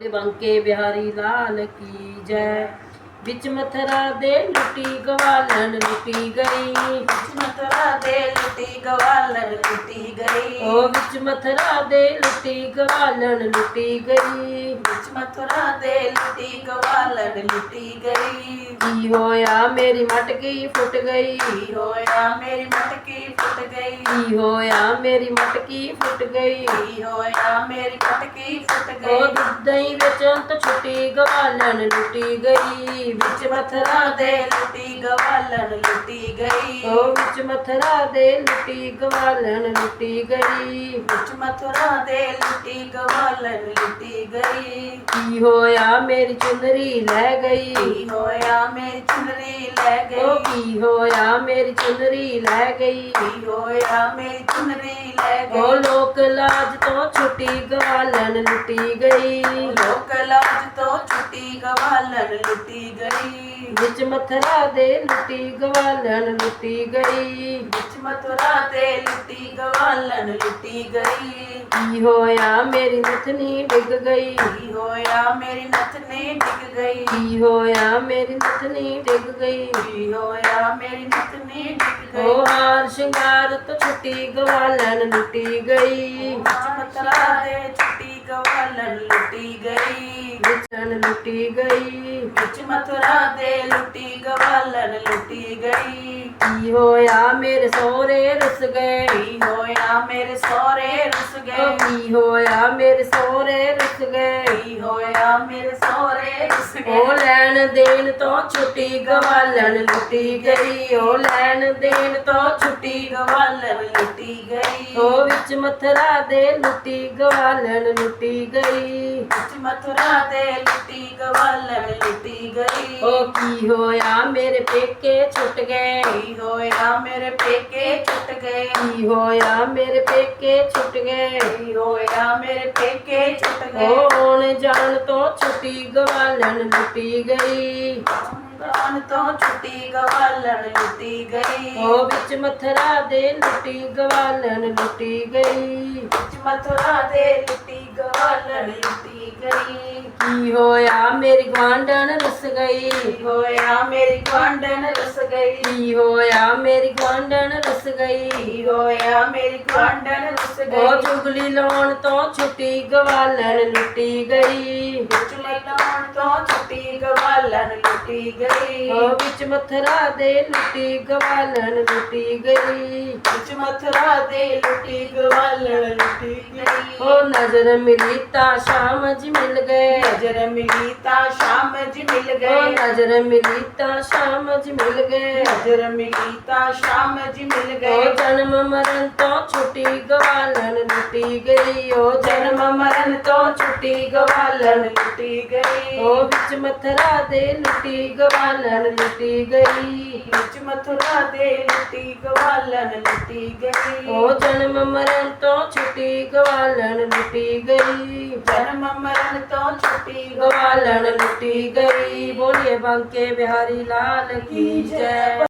बांके बिहारी लाल की जय। बिच मथुरा दे लुटी गवालन लुटी गई, बिच मथुरा दे लुटी गवालन लुटी गई, ओ बिच मथुरा दे लुटी गवालन लुटी गई। बिच मथुरा दे लुटी गवालन लुटी गई। की होया मेरी मटकी फुट गई, की होया मेरी मटकी फुट गई, की होया मेरी मटकी फुट गई। की होया मेरी मटकी फुट ओ गई। दही विच अंत छुटी गवालन लुटी गई, बिच मथुरा दे लुटी गवालन लुटी गई, ओ बिच मथुरा दे लुटी गवालन लुटी गई। बिच मथुरा दे लुटी गवालन लुटी गई। की होया मेरी चुनरी लै गई, की होया मेरी चुनरी ले ओ गई, की होया मेरी चुनरी लै गई। की होया मेरी चुनरी ले ओ गई। लोक लाज तो छुटी गवालन लुटी गई, लोक लाज तो छुटी गवालन लुटी गई। बिच मथुरा दे लुटी गवालन लुटी गई। बिच मथुरा दे लुटी गवालन लुटी गई। की होया मेरी नथनी डिग गई, की होया मेरी नथनी डिग गई, की होया मेरी नथनी डिग गई। की होया मेरी नथनी डिग ओ गई। हार श्रृंगार तो छुटी गवालन लुटी गई, बिच मथुरा दे छुटी गवालन लुटी गई, बिचन लुटी गई। बिच मथुरा दे लुटी गवालन लुटी गई। की होया मेरे सोहरे रुस गए, की होया मेरे सौरे रुस ओ गए, की होया मेरे सोहरे रुस गए। की होया मेरे सौरे रुस ओ गए। लैन देन तो छुटी गवालन लुटी गई, ओ लैन देन तो छुटी गवालन लुटी गई, ओ बिच मथुरा दे लुटी गवालन लुटी गई। बिच मथुरा दे लुटी गवालन लुटी गई। ओ की होया मेरे पेके छुट गए, की होया मेरे पेके छुट गए, की होया मेरे पेके छुट गए। की होया मेरे पेके छुट ओ गए। आने जान तो छुटी गवालन लुटी गई, दान तो छुटी गवालन लुटी गई, ओ बिच मथुरा दे लुटी गवालन लुटी गई। बिच मथुरा दे लुटी गवालन लुटी गई। की होया मेरी ग्वांढन रुस गई, की होया मेरी ग्वांढन रुस गई, की होया मेरी ग्वांढन रुस गई। की होया मेरी ग्वांढन रुस ओ गई। चुगली लाउन तो छुटी गवालन लुटी गई, बिच लाउन तो छुटी गवालन लुटी गई, ओ बिच मथुरा दे लुटी गवालन लुटी गई। बिच मथुरा दे लुटी गवालन लुटी गई। ओ नजर मिली ता शाम जी मिल गए, नजर मिली ता शाम जी मिल ओ गए, नजर मिली ता शाम जी मिल गए। नजर मिली ता शाम जी मिल ओ गए। जन्म मरण तो छुटी गवालन लुटी गई, ओ जन्म मरण तो छुटी गवालन लुटी गई, ओ बिच मथुरा दे लुटी गवालन लुटी गई। बिच मथुरा दे लुटी गवालन लुटी गई। ओ जन्म मरण तो छुटी गवालन लुटी गई, जन्म मरण तो छुटी गवालन लुटी गई। बोलिए बांके बिहारी लाल की जय।